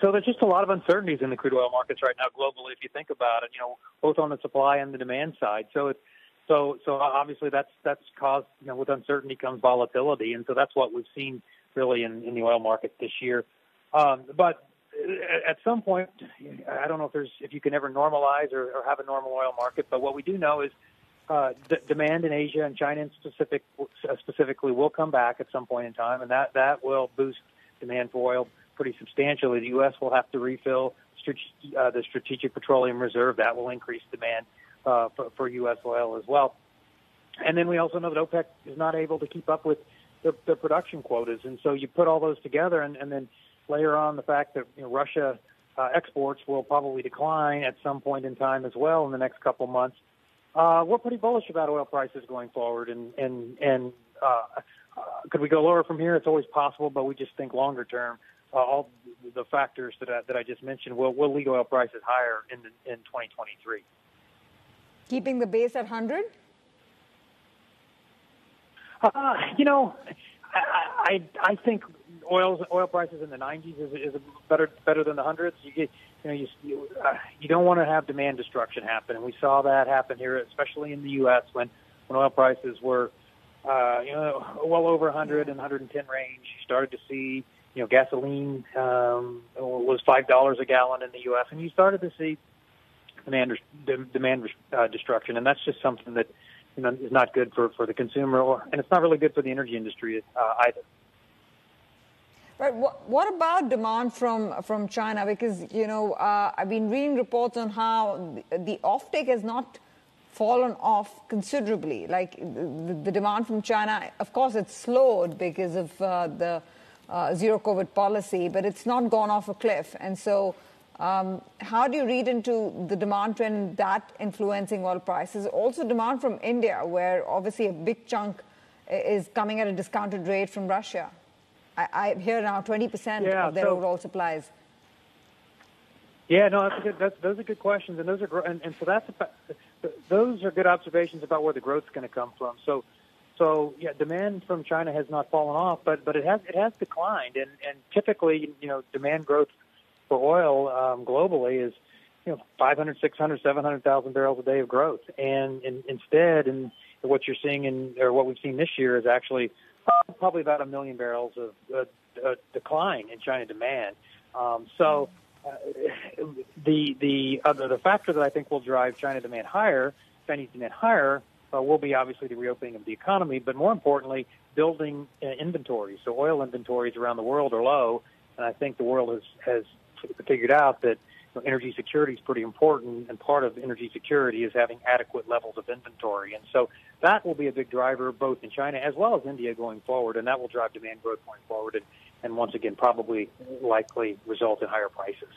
So there's just a lot of uncertainties in the crude oil markets right now globally, if you think about it, both on the supply and the demand side. So obviously that's caused, with uncertainty comes volatility. And so that's what we've seen really in the oil market this year. But at some point, I don't know if you can ever normalize or have a normal oil market, but what we do know is demand in Asia and China specifically will come back at some point in time, and that will boost demand for oil pretty substantially. The U.S. will have to refill the Strategic Petroleum Reserve. That will increase demand for U.S. oil as well. And then we also know that OPEC is not able to keep up with the production quotas. And so you put all those together and then layer on the fact that Russia exports will probably decline at some point in time as well in the next couple of months. We're pretty bullish about oil prices going forward. And could we go lower from here? It's always possible, but we just think longer term, all the factors that I just mentioned will lead oil prices higher in 2023. Keeping the base at 100? I think oil prices in the 90s is better than the hundreds. You don't want to have demand destruction happen, and we saw that happen here, especially in the U.S. when oil prices were well over 100 and 110 range. You started to see gasoline was $5 a gallon in the U.S., and you started to see demand destruction, and that's just something that is not good for the consumer, and it's not really good for the energy industry either. Right. What about demand from China? Because I've been reading reports on how the offtake has not fallen off considerably. Like the demand from China, of course, it's slowed because of the zero COVID policy, but it's not gone off a cliff. And so, how do you read into the demand trend that influencing oil prices? Also, demand from India, where obviously a big chunk is coming at a discounted rate from Russia. I hear now 20% of their overall supplies. Yeah, no, those are good questions, and those are good observations about where the growth is going to come from. So yeah, demand from China has not fallen off, but it has declined, and typically demand growth for oil globally is 500, 600, 700,000 barrels a day of growth, and instead, what you're seeing what we've seen this year is actually probably about 1 million barrels of decline in China demand. So the factor that I think will drive Chinese demand higher will be obviously the reopening of the economy, but more importantly, building inventories. So oil inventories around the world are low, and I think the world has figured out that energy security is pretty important, and part of energy security is having adequate levels of inventory. And so that will be a big driver both in China as well as India going forward, and that will drive demand growth going forward and once again probably likely result in higher prices.